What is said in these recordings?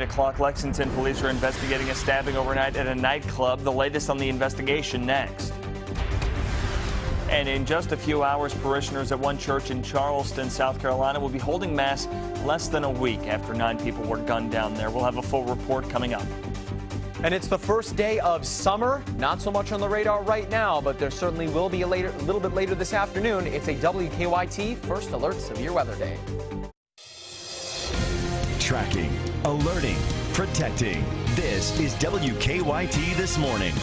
8 o'clock, Lexington police are investigating a stabbing overnight at a nightclub. The latest on the investigation next. And in just a few hours, parishioners at one church in Charleston, South Carolina will be holding Mass less than a week after 9 people were gunned down there. We'll have a full report coming up. And it's the first day of summer. Not so much on the radar right now, but there certainly will be a little bit later this afternoon. It's a WKYT First Alert Severe Weather Day. Tracking, alerting, protecting. This is WKYT This Morning.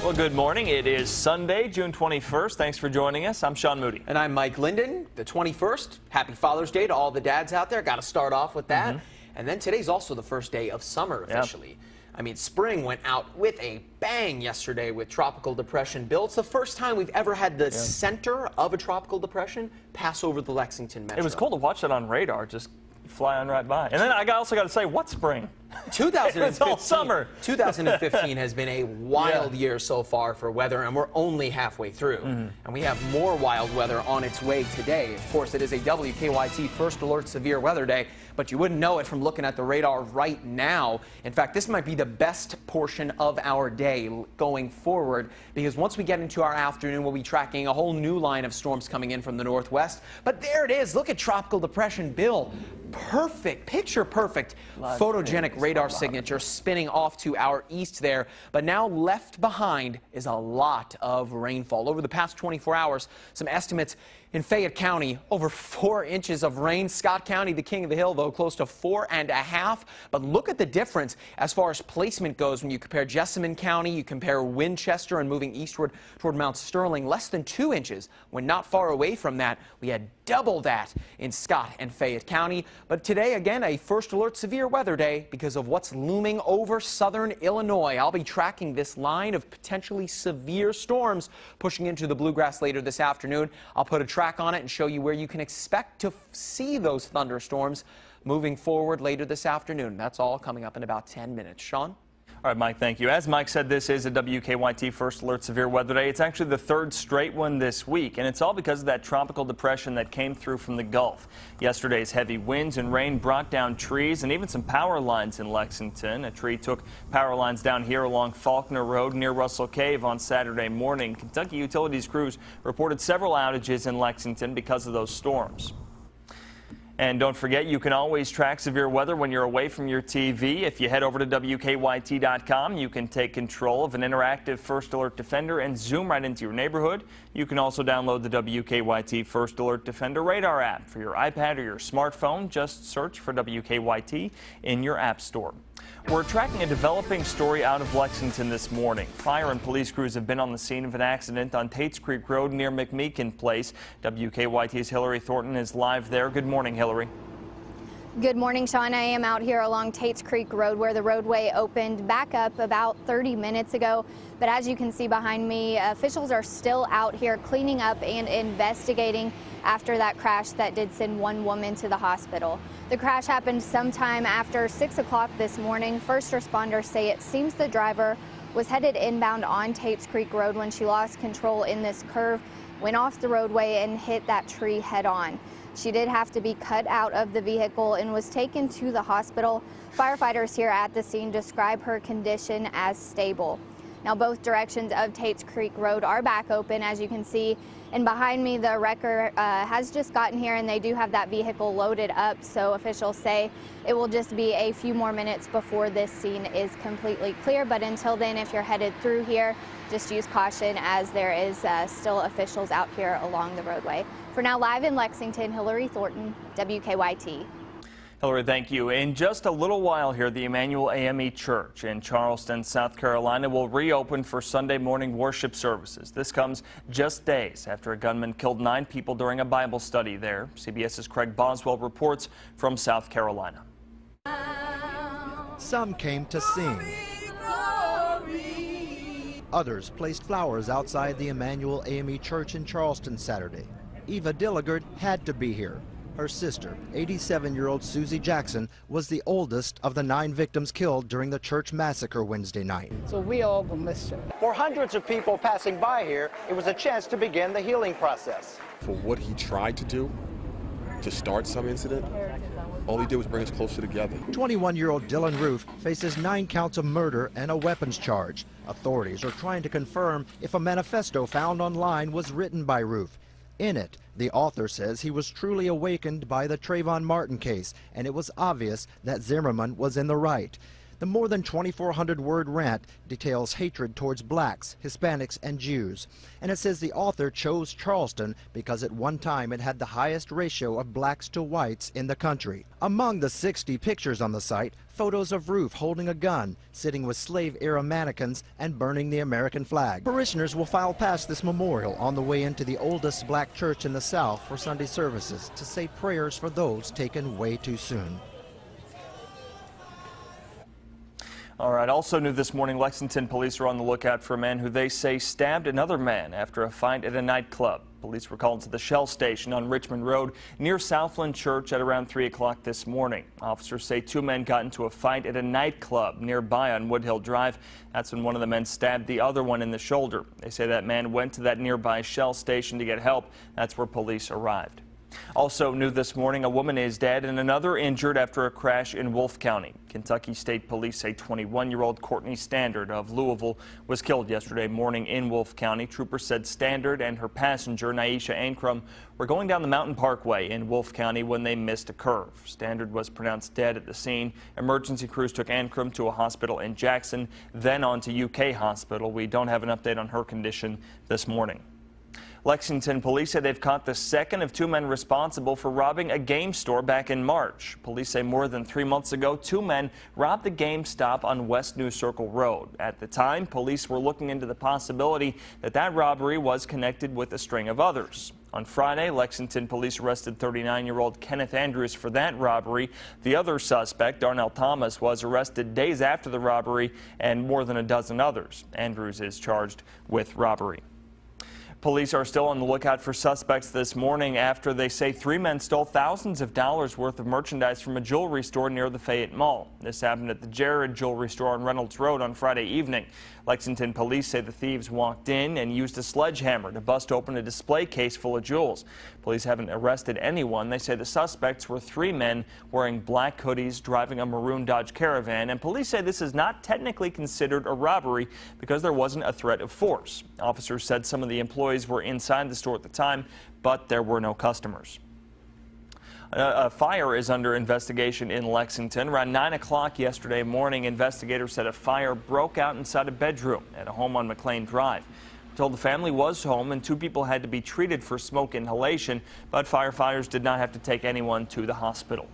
Well, good morning. It is Sunday, June 21st. Thanks for joining us. I'm Sean Moody. And I'm Mike Linden. The 21st. Happy Father's Day to all the dads out there. Got to start off with that. And then today's also the first day of summer officially. Yep. I mean, spring went out with a bang yesterday with Tropical Depression Bill. It's the first time we've ever had the center of a tropical depression pass over the Lexington metro. It was cool to watch it on radar, just fly on right by. And then I also got to say, what spring? 2015, it's all summer. 2015 has been a wild year so far for weather, and we're only halfway through. And we have more wild weather on its way today. Of course, it is a WKYT First Alert Severe Weather Day, but you wouldn't know it from looking at the radar right now. In fact, this might be the best portion of our day going forward, because once we get into our afternoon, we'll be tracking a whole new line of storms coming in from the northwest. But there it is. Look at Tropical Depression Bill. Perfect, picture perfect, photogenic radar signature spinning off to our east there. But now left behind is a lot of rainfall. Over the past 24 hours, some estimates in Fayette County, over 4 inches of rain. Scott County, the king of the hill, though, close to 4.5. But look at the difference as far as placement goes when you compare Jessamine County, you compare Winchester, and moving eastward toward Mount Sterling, less than 2 inches. When not far away from that, we had double that in Scott and Fayette County. But today, again, a First Alert Severe Weather Day because of what's looming over southern Illinois. I'll be tracking this line of potentially severe storms pushing into the bluegrass later this afternoon. I'll put a track on it and show you where you can expect to see those thunderstorms moving forward later this afternoon. That's all coming up in about 10 minutes. Sean? All right, Mike, thank you. As Mike said, this is a WKYT First Alert Severe Weather Day. It's actually the 3rd straight one this week, and it's all because of that tropical depression that came through from the Gulf. Yesterday's heavy winds and rain brought down trees and even some power lines in Lexington. A tree took power lines down here along Faulkner Road near Russell Cave on Saturday morning. Kentucky Utilities crews reported several outages in Lexington because of those storms. And don't forget, you can always track severe weather when you're away from your TV. If you head over to WKYT.com, you can take control of an interactive First Alert Defender and zoom right into your neighborhood. You can also download the WKYT First Alert Defender radar app for your iPad or your smartphone. Just search for WKYT in your app store. We're tracking a developing story out of Lexington this morning. Fire and police crews have been on the scene of an accident on Tates Creek Road near McMeekin Place. WKYT's Hillary Thornton is live there. Good morning, Hillary. Good morning, Sean. I am out here along Tates Creek Road where the roadway opened back up about 30 minutes ago. But as you can see behind me, officials are still out here cleaning up and investigating after that crash that did send one woman to the hospital. The crash happened sometime after 6 o'clock this morning. First responders say it seems the driver was headed inbound on Tates Creek Road when she lost control in this curve, went off the roadway and hit that tree head on. She did have to be cut out of the vehicle and was taken to the hospital. Firefighters here at the scene describe her condition as stable. Now, both directions of Tates Creek Road are back open, as you can see. And behind me, the wrecker has just gotten here, and they do have that vehicle loaded up. So officials say it will just be a few more minutes before this scene is completely clear. But until then, if you're headed through here, just use caution as there is still officials out here along the roadway. For now, live in Lexington, Hillary Thornton, WKYT. Hillary, thank you. In just a little while here, the Emmanuel AME Church in Charleston, South Carolina will reopen for Sunday morning worship services. This comes just days after a gunman killed 9 people during a Bible study there. CBS's Craig Boswell reports from South Carolina. Some came to sing. Others placed flowers outside the Emmanuel AME Church in Charleston Saturday. Eva Dilligard had to be here. Her sister, 87-year-old Susie Jackson, was the oldest of the 9 victims killed during the church massacre Wednesday night. So we all will miss her. For hundreds of people passing by here, it was a chance to begin the healing process. For what he tried to do, to start some incident, All he did was bring us closer together. 21-year-old Dylan Roof faces 9 counts of murder and a weapons charge. Authorities are trying to confirm if a manifesto found online was written by Roof. In it, the author says he was truly awakened by the Trayvon Martin case, and it was obvious that Zimmerman was in the right. The more than 2,400-word rant details hatred towards blacks, Hispanics, and Jews. And it says the author chose Charleston because at one time it had the highest ratio of blacks to whites in the country. Among the 60 pictures on the site, photos of Roof holding a gun, sitting with slave-era mannequins, and burning the American flag. Parishioners will file past this memorial on the way into the oldest black church in the South for Sunday services to say prayers for those taken way too soon. All right, also new this morning, Lexington police are on the lookout for a man who they say stabbed another man after a fight at a nightclub. Police were called to the Shell station on Richmond Road near Southland Church at around 3 o'clock this morning. Officers say 2 men got into a fight at a nightclub nearby on Woodhill Drive. That's when one of the men stabbed the other one in the shoulder. They say that man went to that nearby Shell station to get help. That's where police arrived. Also new this morning, a woman is dead and another injured after a crash in Wolfe County. Kentucky State Police say 21-year-old Courtney Standard of Louisville was killed yesterday morning in Wolfe County. Troopers said Standard and her passenger, Naisha Ankrum, were going down the Mountain Parkway in Wolfe County when they missed a curve. Standard was pronounced dead at the scene. Emergency crews took Ankrum to a hospital in Jackson, then on to UK Hospital. We don't have an update on her condition this morning. Lexington police say they've caught the second of 2 men responsible for robbing a game store back in March. Police say more than 3 months ago, 2 men robbed the GameStop on West New Circle Road. At the time, police were looking into the possibility that that robbery was connected with a string of others. On Friday, Lexington police arrested 39-year-old Kenneth Andrews for that robbery. The other suspect, Darnell Thomas, was arrested days after the robbery, and more than a dozen others. Andrews is charged with robbery. Police are still on the lookout for suspects this morning after they say 3 men stole thousands of dollars worth of merchandise from a jewelry store near the Fayette Mall. This happened at the Jared Jewelry Store on Reynolds Road on Friday evening. Lexington police say the thieves walked in and used a sledgehammer to bust open a display case full of jewels. Police haven't arrested anyone. They say the suspects were 3 men wearing black hoodies driving a maroon Dodge Caravan, and police say this is not technically considered a robbery because there wasn't a threat of force. Officers said some of the employees were inside the store at the time, but there were no customers. A fire is under investigation in Lexington. Around 9 o'clock yesterday morning, investigators said a fire broke out inside a bedroom at a home on McLean Drive. We're told the family was home and 2 people had to be treated for smoke inhalation, but firefighters did not have to take anyone to the hospital.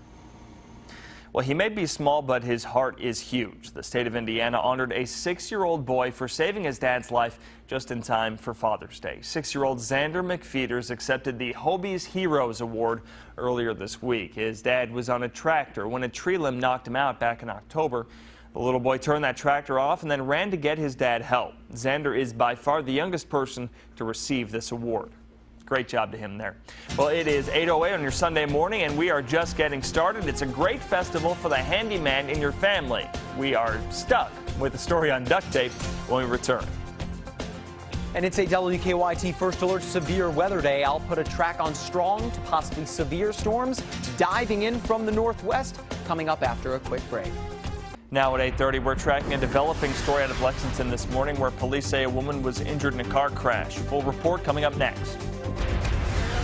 Well, he may be small, but his heart is huge. The state of Indiana honored a 6-year-old boy for saving his dad's life just in time for Father's Day. 6-year-old Xander McFeeters accepted the Hobie's Heroes Award earlier this week. His dad was on a tractor when a tree limb knocked him out back in October. The little boy turned that tractor off and then ran to get his dad help. Xander is by far the youngest person to receive this award. Great job to him there. Well, it is 8:08 on your Sunday morning, and we are just getting started. It's a great festival for the handyman in your family. We are stuck with a story on duct tape when we return. And it's a WKYT First Alert Severe Weather Day. I'll put a track on strong to possibly severe storms diving in from the northwest coming up after a quick break. Now at 8:30, we're tracking a developing story out of Lexington this morning where police say a woman was injured in a car crash. Full report coming up next.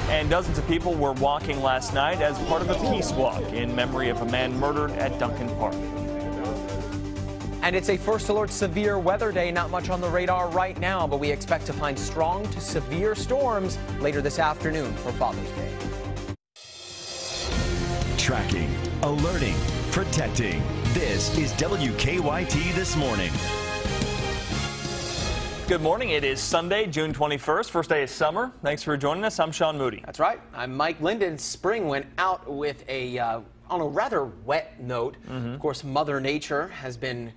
And dozens of people were walking last night as part of a peace walk in memory of a man murdered at Duncan Park. And it's a First Alert Severe Weather Day. Not much on the radar right now, but we expect to find strong to severe storms later this afternoon for Father's Day. Tracking, alerting, protecting. This is WKYT This Morning. Good morning. It is Sunday, June 21st, first day of summer. Thanks for joining us. I'm Sean Moody. That's right. I'm Mike Linden. Spring went out with on a rather wet note. Of course, Mother Nature has been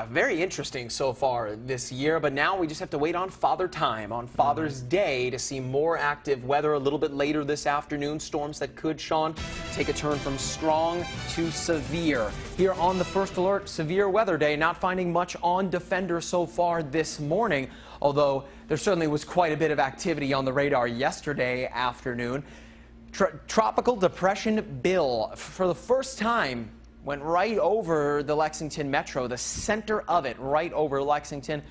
very interesting so far this year, but now we just have to wait on Father Time, on Father's Day, to see more active weather a little bit later this afternoon. Storms that could, Sean, take a turn from strong to severe. Here on the First Alert Severe Weather Day, not finding much on Defender so far this morning, although there certainly was quite a bit of activity on the radar yesterday afternoon. Tropical Depression Bill, for the first time, went right over the Lexington metro, the center of it, right over Lexington.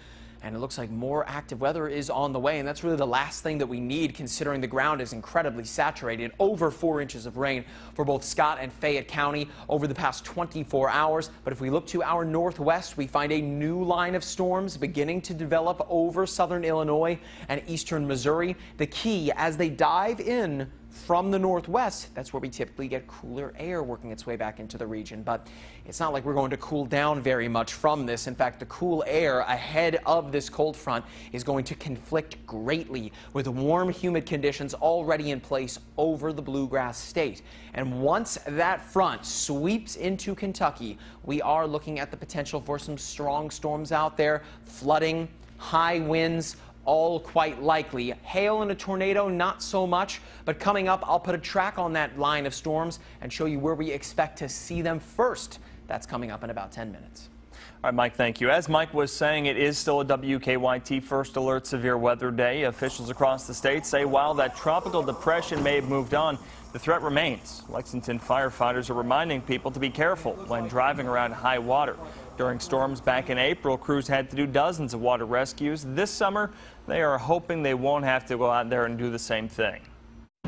And it looks like more active weather is on the way, and that's really the last thing that we need, considering the ground is incredibly saturated. Over 4 inches of rain for both Scott and Fayette County over the past 24 hours. But if we look to our northwest, we find a new line of storms beginning to develop over southern Illinois and eastern Missouri. The key, as they dive in from the northwest, that's where we typically get cooler air working its way back into the region. But it's not like we're going to cool down very much from this. In fact, the cool air ahead of this cold front is going to conflict greatly with warm, humid conditions already in place over the Bluegrass State. And once that front sweeps into Kentucky, we are looking at the potential for some strong storms out there, flooding, high winds, all quite likely. Hail and a tornado, not so much, but coming up, I'll put a track on that line of storms and show you where we expect to see them first. That's coming up in about 10 minutes. All right, Mike, thank you. As Mike was saying, it is still a WKYT First Alert Severe Weather Day. Officials across the state say while that tropical depression may have moved on, the threat remains. Lexington firefighters are reminding people to be careful when driving around high water. During storms back in April, crews had to do dozens of water rescues. This summer, they are hoping they won't have to go out there and do the same thing.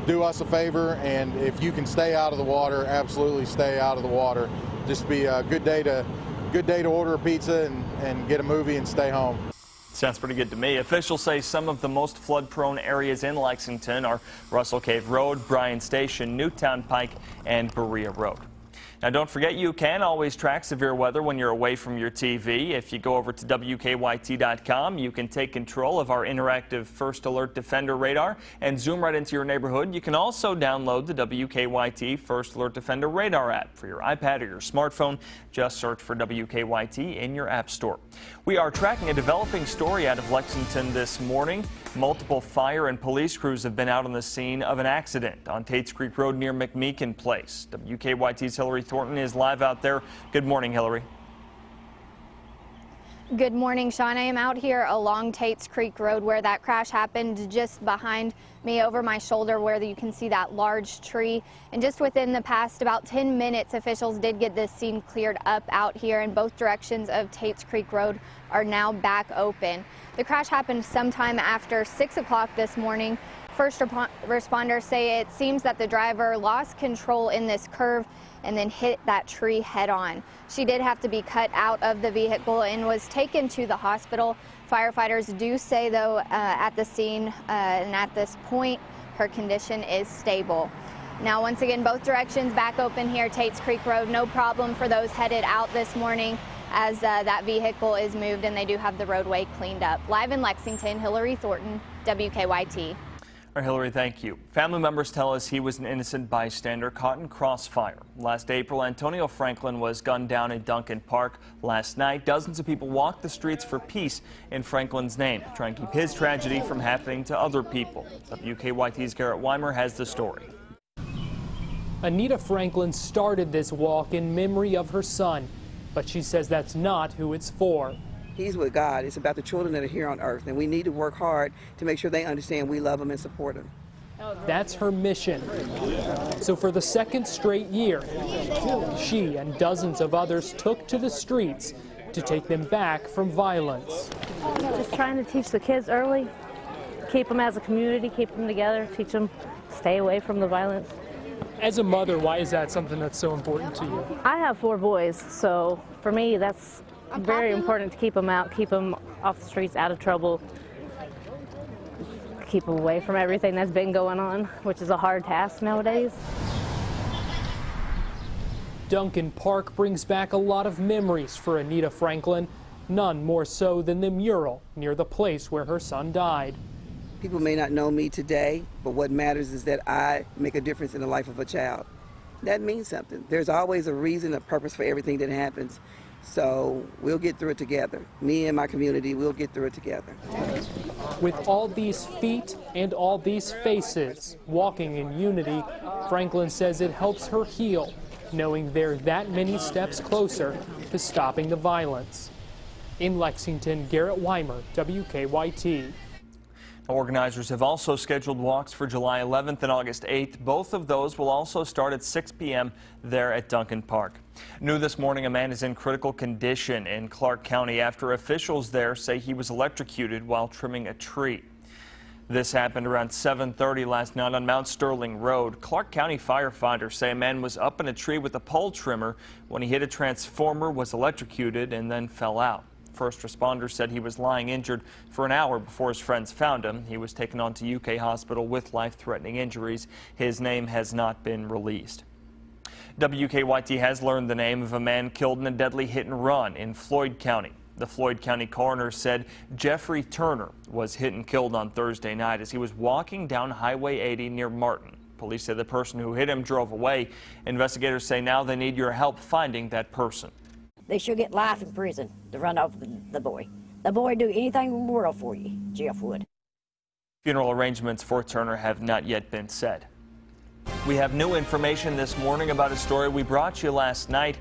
Do us a favor, and if you can stay out of the water, absolutely stay out of the water. Just be a good day to order a pizza and get a movie and stay home. Sounds pretty good to me. Officials say some of the most flood-prone areas in Lexington are Russell Cave Road, Bryan Station, Newtown Pike, and Berea Road. Now, don't forget, you can always track severe weather when you're away from your TV. If you go over to WKYT.com, you can take control of our interactive First Alert Defender radar and zoom right into your neighborhood. You can also download the WKYT First Alert Defender radar app for your iPad or your smartphone. Just search for WKYT in your app store. We are tracking a developing story out of Lexington this morning. Multiple fire and police crews have been out on the scene of an accident on Tates Creek Road near McMeekin Place. WKYT's Hillary Thornton is live out there. Good morning, Hillary. Good morning, Sean. I am out here along Tates Creek Road where that crash happened, just behind me over my shoulder where you can see that large tree. And just within the past about 10 minutes, officials did get this scene cleared up out here, and both directions of Tates Creek Road are now back open. The crash happened sometime after 6 o'clock this morning. First responders say it seems that the driver lost control in this curve and then hit that tree head on. She did have to be cut out of the vehicle and was taken to the hospital. Firefighters do say, though, at the scene and at this point, her condition is stable. Now, once again, both directions back open here, Tates Creek Road. No problem for those headed out this morning as that vehicle is moved and they do have the roadway cleaned up. Live in Lexington, Hillary Thornton, WKYT. Hillary, thank you. Family members tell us he was an innocent bystander caught in crossfire. Last April, Antonio Franklin was gunned down in Duncan Park. Last night, dozens of people walked the streets for peace in Franklin's name to try and keep his tragedy from happening to other people. WKYT's Garrett Weimer has the story. Anita Franklin started this walk in memory of her son, but she says that's not who it's for. He's with God. It's about the children that are here on earth, and we need to work hard to make sure they understand we love them and support them. That's her mission. So for the second straight year, she and dozens of others took to the streets to take them back from violence. Just trying to teach the kids early, keep them as a community, keep them together, teach them stay away from the violence. As a mother, why is that something that's so important to you? I have 4 boys, so for me that's very important to keep them out, keep them off the streets, out of trouble, keep them away from everything that's been going on, which is a hard task nowadays. Duncan Park brings back a lot of memories for Anita Franklin, none more so than the mural near the place where her son died. People may not know me today, but what matters is that I make a difference in the life of a child. That means something. There's always a reason, a purpose for everything that happens. So we'll get through it together. Me and my community, we'll get through it together. With all these feet and all these faces walking in unity, Franklin says it helps her heal, knowing they're that many steps closer to stopping the violence. In Lexington, Garrett Weimer, WKYT. Organizers have also scheduled walks for July 11th and August 8th. Both of those will also start at 6 p.m. there at Duncan Park. New this morning, a man is in critical condition in Clark County after officials there say he was electrocuted while trimming a tree. This happened around 7:30 last night on Mount Sterling Road. Clark County firefighters say a man was up in a tree with a pole trimmer when he hit a transformer, was electrocuted, and then fell out. First responders said he was lying injured for an hour before his friends found him. He was taken on to UK Hospital with life-threatening injuries. His name has not been released. WKYT has learned the name of a man killed in a deadly hit-and-run in Floyd County. The Floyd County coroner said Jeffrey Turner was hit and killed on Thursday night as he was walking down Highway 80 near Martin. Police say the person who hit him drove away. Investigators say now they need your help finding that person. They should get life in prison to run off the boy. The boy would do anything in the world for you, Jeff would. Funeral arrangements for Turner have not yet been set. We have new information this morning about a story we brought you last night.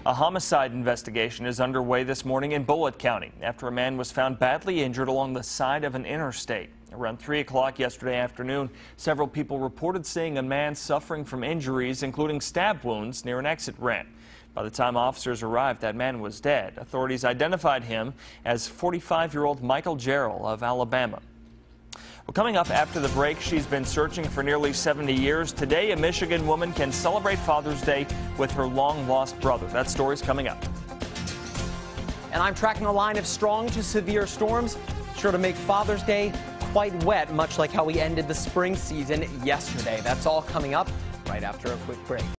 A homicide investigation is underway this morning in Bullitt County after a man was found badly injured along the side of an interstate. Around 3 o'clock yesterday afternoon, several people reported seeing a man suffering from injuries, including stab wounds, near an exit ramp. By the time officers arrived, that man was dead. Authorities identified him as 45-year-old Michael Jarrell of Alabama. Well, coming up after the break, she's been searching for nearly 70 years. Today, a Michigan woman can celebrate Father's Day with her long-lost brother. That story's coming up. And I'm tracking a line of strong to severe storms, sure to make Father's Day quite wet, much like how we ended the spring season yesterday. That's all coming up right after a quick break.